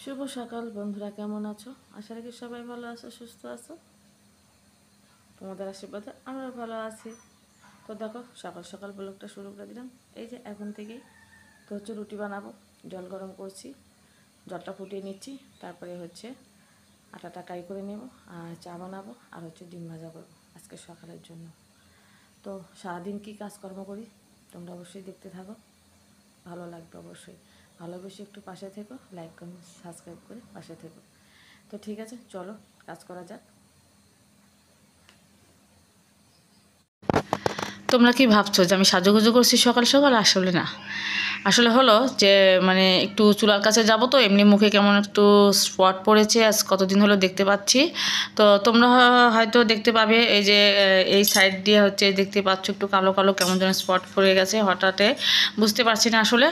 শুভ সকাল বন্ধুরা, কেমন আছো? আশা রাখি সবাই ভালো আছো, সুস্থ আছো। তোমাদের আশীর্বাদে আমরা ভালো আছি। তো দেখো, সকাল সকাল ব্লগটা শুরু করে দিলাম। এই যে এখন থেকেই তো হচ্ছে রুটি বানাবো, জল গরম করছি, জলটা ফুটিয়ে নিচ্ছি। তারপরে হচ্ছে আটাটা কাই করে নেব, আর চা বানাবো, আর হচ্ছে ডিম ভাজা করবো আজকে সকালের জন্য। তো সারাদিন কী কাজকর্ম করি তোমরা অবশ্যই দেখতে থাকো, ভালো লাগবে অবশ্যই। ভালোবেসে একটু পাশে থেকো, লাইক কমেন্ট সাবস্ক্রাইব করে পাশে থেকো। তো ঠিক আছে, চলো কাজ করা যাক। তোমরা কি ভাবছো যে আমি সাজুগুজু করছি সকাল সকাল? আসলে না, আসলে হলো যে মানে একটু চুলার কাছে যাব, তো এমনি মুখে কেমন একটু স্পট পড়েছে, আজ কতদিন হলো দেখতে পাচ্ছি। তো তোমরা হয়তো দেখতে পাবে, এই যে এই সাইড দিয়ে হচ্ছে দেখতে পাচ্ছ একটু কালো কালো কেমন যেন স্পট পড়ে গেছে হঠাৎ, বুঝতে পারছি না আসলে।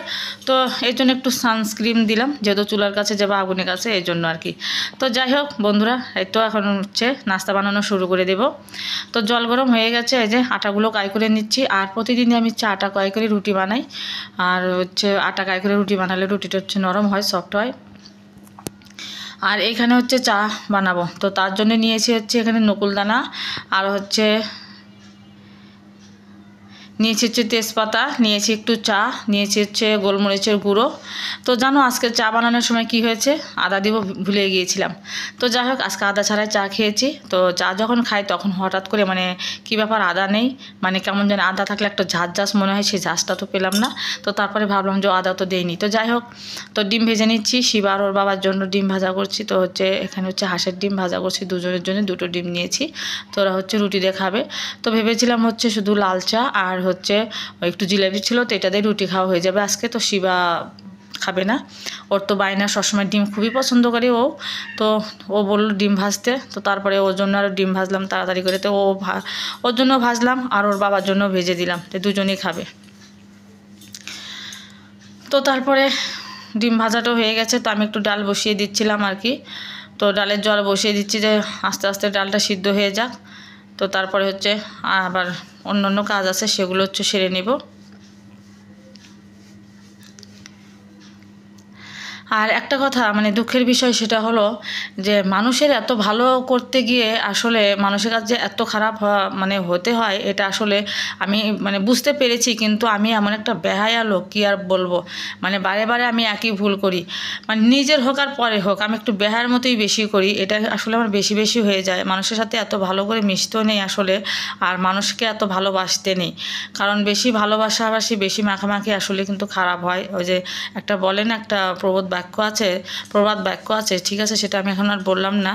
তো এই জন্য একটু সানস্ক্রিন দিলাম, যেহেতু চুলার কাছে যাবো আগুনের কাছে, এই জন্য আর কি। তো যাই হোক বন্ধুরা, এই তো এখন হচ্ছে নাস্তা বানানো শুরু করে দেব। তো জল গরম হয়ে গেছে, এই যে আটাগুলো কাই করে নিচ্ছি। আর প্রতিদিনই আমি আটা কাই করে রুটি বানাই, আর হচ্ছে আটা কাই করে রুটি বানালে রুটিটা হচ্ছে নরম হয়, সফট হয়। আর এখানে হচ্ছে চা বানাবো, তো তার জন্য নিয়েছি হচ্ছে এখানে নকুলদানা, আর হচ্ছে নিয়েছি হচ্ছে তেজপাতা, নিয়েছি একটু চা, নিয়েছি হচ্ছে গোলমরিচের গুঁড়ো। তো জানো আজকে চা বানানোর সময় কি হয়েছে, আদা দিব ভুলে গিয়েছিলাম। তো যাই হোক, আজকে আদা ছাড়াই চা খেয়েছি। তো চা যখন খাই তখন হঠাৎ করে মানে কী ব্যাপার, আদা নেই, মানে কেমন যেন আদা থাকলে একটা ঝাঁঝ ঝাঁঝ মনে হয়, সেই ঝাঁঝটা তো পেলাম না। তো তারপরে ভাবলাম যে আদা তো দেইনি। তো যাই হোক, তো ডিম ভেজে নিচ্ছি, শিবা আর ওর বাবার জন্য ডিম ভাজা করছি। তো হচ্ছে এখানে হচ্ছে হাঁসের ডিম ভাজা করছি, দুজনের জন্য দুটো ডিম নিয়েছি। তো ওরা হচ্ছে রুটি দিয়ে খাবে। তো ভেবেছিলাম হচ্ছে শুধু লাল চা আর হচ্ছে একটু জিলাপি ছিল, তো এটা দিয়ে রুটি খাওয়া হয়ে যাবে আজকে। তো শিবা খাবে না, ওর তো বায়না, সবসময় ডিম খুবই পছন্দ করে ও। তো ও বললো ডিম ভাজতে, তো তারপরে ওর জন্য আরও ডিম ভাজলাম তাড়াতাড়ি করে। তো ওর জন্য ভাজলাম আর ওর বাবার জন্য ভেজে দিলাম, তো দুজনেই খাবে। তো তারপরে ডিম ভাজাটাও হয়ে গেছে, তো আমি একটু ডাল বসিয়ে দিচ্ছিলাম আর কি। তো ডালের জল বসিয়ে দিচ্ছি যে আস্তে আস্তে ডালটা সিদ্ধ হয়ে যাক। তো তারপরে হচ্ছে আবার অন্য কাজ আছে, সেগুলো হচ্ছে সেরে নেব। আর একটা কথা মানে দুঃখের বিষয়, সেটা হলো যে মানুষের এত ভালো করতে গিয়ে আসলে মানুষের কাছে যে এত খারাপ মানে হতে হয়, এটা আসলে আমি মানে বুঝতে পেরেছি। কিন্তু আমি এমন একটা বেহায়া লোক, কী আর বলবো, মানে বারে বারে আমি একই ভুল করি, মানে নিজের হোক আর পরে হোক, আমি একটু বেহার মতোই বেশি করি। এটা আসলে আমার বেশি বেশি হয়ে যায়, মানুষের সাথে এত ভালো করে মিশতেও নেই আসলে, আর মানুষকে এত ভালোবাসতে নেই। কারণ বেশি ভালোবাসাবাসি, বেশি মাখামাখি আসলে কিন্তু খারাপ হয়। ওই যে একটা বলেন, একটা প্রবাদ বাক্য আছে, ঠিক আছে, সেটা আমি এখন আর বললাম না।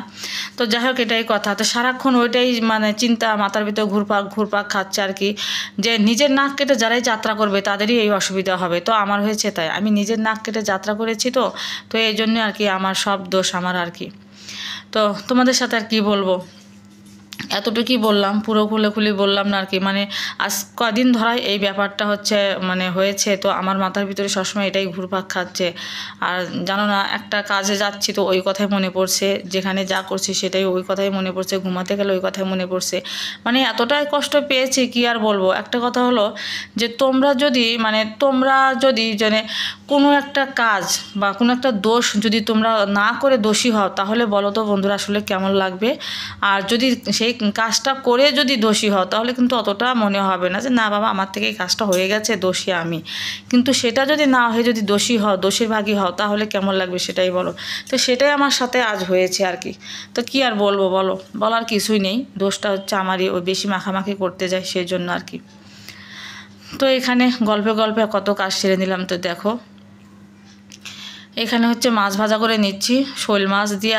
তো যাই হোক, এটাই কথা। তো সারাক্ষণ ওইটাই মানে চিন্তা মাথার ভিতরে ঘুরপাক ঘুরপাক খাচ্ছে আর কি, যে নিজের নাক কেটে যারাই যাত্রা করবে তাদেরই এই অসুবিধা হবে। তো আমার হয়েছে তাই, আমি নিজের নাক কেটে যাত্রা করেছি, তো এই জন্য আর কি আমার সব দোষ আমার আর কি। তো তোমাদের সাথে আর কি বলবো, এতটুকুই বললাম, পুরো খুলে বললাম না আর কি। মানে আজ কদিন ধরাই এই ব্যাপারটা হচ্ছে মানে হয়েছে, তো আমার মাথার ভিতরে সবসময় এটাই ঘুরপাক খাচ্ছে। আর জানো না, একটা কাজে যাচ্ছি তো ওই কথাই মনে পড়ছে, যেখানে যা করছি সেটাই ওই কথাই মনে পড়ছে, ঘুমাতে গেলে ওই কথাই মনে পড়ছে। মানে এতটাই কষ্ট পেয়েছি, কি আর বলবো। একটা কথা হলো যে তোমরা যদি মানে কোনো একটা কাজ বা কোনো একটা দোষ যদি তোমরা না করে দোষী হও, তাহলে বলো তো বন্ধুরা আসলে কেমন লাগবে। আর যদি সেই কাজটা করে যদি দোষী হও, তাহলে কিন্তু অতটা মনে হবে না যে না বাবা, আমার থেকে এই কাজটা হয়ে গেছে, দোষী আমি। কিন্তু সেটা যদি না হয়ে যদি দোষী হও, দোষীর ভাগী হও, তাহলে কেমন লাগবে সেটাই বলো। তো সেটাই আমার সাথে আজ হয়েছে আর কি। তো কি আর বলবো বলো, বলার কিছুই নেই, দোষটা হচ্ছে আমারই, ওই বেশি মাখামাখি করতে যাই সেই জন্য আর কি। তো এখানে গল্পে গল্পে কত কাজ সেরে নিলাম। তো দেখো, এখানে হচ্ছে মাছ ভাজা করে নিচ্ছি, শোল মাছ দিয়ে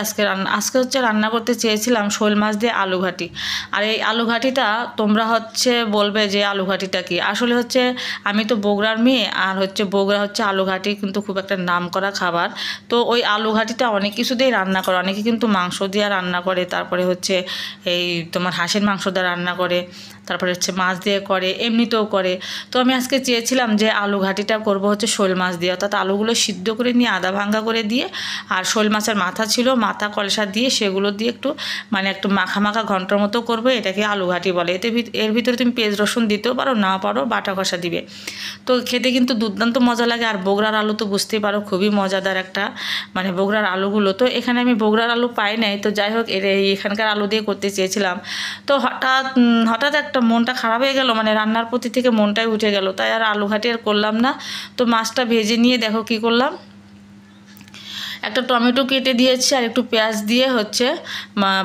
আজকে হচ্ছে রান্না করতে চেয়েছিলাম শোল মাছ দিয়ে আলু ঘাটি। আর এই আলু ঘাটিটা তোমরা হচ্ছে বলবে যে আলু ঘাটিটা কি, আসলে হচ্ছে আমি তো বগুড়ার মেয়ে, আর হচ্ছে বগুড়া হচ্ছে আলু ঘাটি কিন্তু খুব একটা নাম করা খাবার। তো ওই আলু ঘাটিটা অনেক কিছু দিয়েই রান্না করে, অনেকে কিন্তু মাংস দিয়ে রান্না করে, তারপরে হচ্ছে এই তোমার হাঁসের মাংস দিয়ে রান্না করে, তারপরে হচ্ছে মাছ দিয়ে করে, এমনিতেও করে। তো আমি আজকে চেয়েছিলাম যে আলু ঘাটিটা করবো হচ্ছে শোল মাছ দিয়ে, অর্থাৎ আলুগুলো সিদ্ধ করে নিয়ে আদা আদা ভাঙ্গা করে দিয়ে, আর শোল মাছের মাথা ছিল, মাথা কলসা দিয়ে সেগুলো দিয়ে একটু মানে একটু মাখা মাখা ঘন্টার মতো করবে, এটাকে আলু ঘাটি বলে। এর ভিতরে তুমি পেঁয়াজ রসুন দিতেও পারো, না পারো বাটা কষা দিবে। তো খেতে কিন্তু দুর্দান্ত মজা লাগে। আর বগুড়ার আলু তো বুঝতেই পারো খুবই মজাদার একটা মানে বগুড়ার আলুগুলো। তো এখানে আমি বগুড়ার আলু পাই নাই, তো যাই হোক এখানকার আলু দিয়ে করতে চেয়েছিলাম। তো হঠাৎ একটা মনটা খারাপ হয়ে গেল, মানে রান্নার প্রতি থেকে মনটাই উঠে গেল, তাই আর আলু ঘাটি আর করলাম না। তো মাছটা ভেজে নিয়ে দেখো কি করলাম, একটা টমেটো কেটে দিয়েছি আর একটু পেঁয়াজ দিয়ে হচ্ছে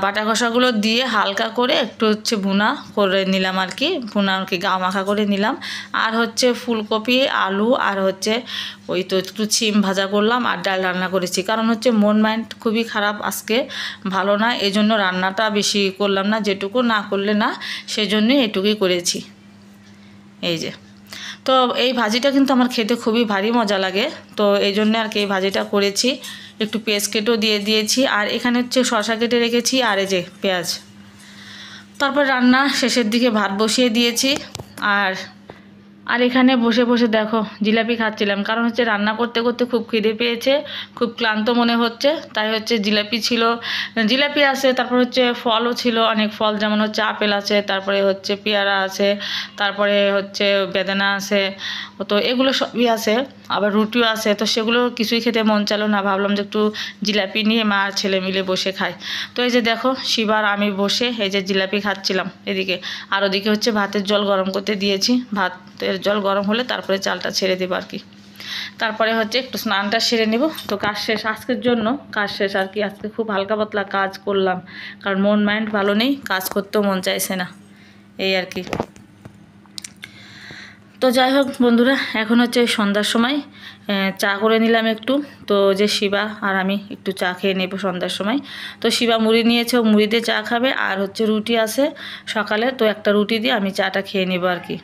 বাটা কষাগুলো দিয়ে হালকা করে একটু হচ্ছে ভুনা করে নিলাম আর কি, ভুনা আর কি গা মাখা করে নিলাম। আর হচ্ছে ফুলকপি আলু আর হচ্ছে ওই তো একটু ছিম ভাজা করলাম আর ডাল রান্না করেছি। কারণ হচ্ছে মন মাইন্ড খুবই খারাপ আজকে, ভালো না, এই জন্য রান্নাটা বেশি করলাম না, যেটুকু না করলে না সেজন্যই এটুকুই করেছি। এই যে, তো এই ভাজিটা কিন্তু আমার খেতে খুবই ভারী মজা লাগে, তো এই জন্য আর কি এই ভাজিটা করেছি। একটু পেঁয়াজ কেটেও দিয়ে দিয়েছি, আর এখানে হচ্ছে শসা কেটে রেখেছি, আর এই যে পেঁয়াজ। তারপর রান্না শেষের দিকে ভাত বসিয়ে দিয়েছি। আর এখানে বসে বসে দেখো জিলাপি খাচ্ছিলাম, কারণ হচ্ছে রান্না করতে করতে খুব খিদে পেয়েছে, খুব ক্লান্ত মনে হচ্ছে, তাই হচ্ছে জিলাপি ছিল, জিলাপি আছে, তারপর হচ্ছে ফলও ছিল অনেক ফল, যেমন হচ্ছে আপেল আছে, তারপরে হচ্ছে পেয়ারা আছে, তারপরে হচ্ছে বেদানা আছে, তো এগুলো সবই আছে, আবার রুটিও আছে। তো সেগুলো কিছুই খেতে মন চাইলো না, ভাবলাম যে একটু জিলাপি নিয়ে মা আর ছেলে মিলে বসে খাই। তো এই যে দেখো শিবার আমি বসে এই যে জিলাপি খাচ্ছিলাম এদিকে, আর ওদিকে হচ্ছে ভাতের জল গরম করতে দিয়েছি, ভাতের জল গরম হলে তারপরে চালটা ছেড়ে দেবো আর কি। তারপরে হচ্ছে একটু স্নানটা সেরে নেব। তো কাজ শেষ আজকের জন্য, কাজ শেষ আর কি। আজকে খুব হালকা পাতলা কাজ করলাম, কারণ মন মাইন্ড ভালো নেই, কাজ করতেও মন চাইছে না, এই আর কি। তো যাই হোক বন্ধুরা, এখন হচ্ছে সন্ধ্যার সময় চা করে নিলাম একটু। তো যে শিবা আর আমি একটু চা খেয়ে নেব সন্ধ্যার সময়। তো শিবা মুড়ি নিয়েছে, ও মুড়ি দিয়ে চা খাবে, আর হচ্ছে রুটি আছে সকালে, তো একটা রুটি দিয়ে আমি চাটা খেয়ে নেব আর কি।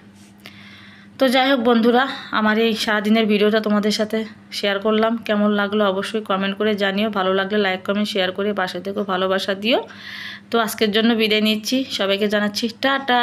তো যাই হোক বন্ধুরা, আমার এই সারাদিনের ভিডিওটা তোমাদের সাথে শেয়ার করলাম, কেমন লাগলো অবশ্যই কমেন্ট করে জানিও, ভালো লাগলে লাইক কমেন্ট শেয়ার করে পাশে থেকেও ভালোবাসা দিও। তো আজকের জন্য বিদায় নিচ্ছি, সবাইকে জানাচ্ছি টাটা।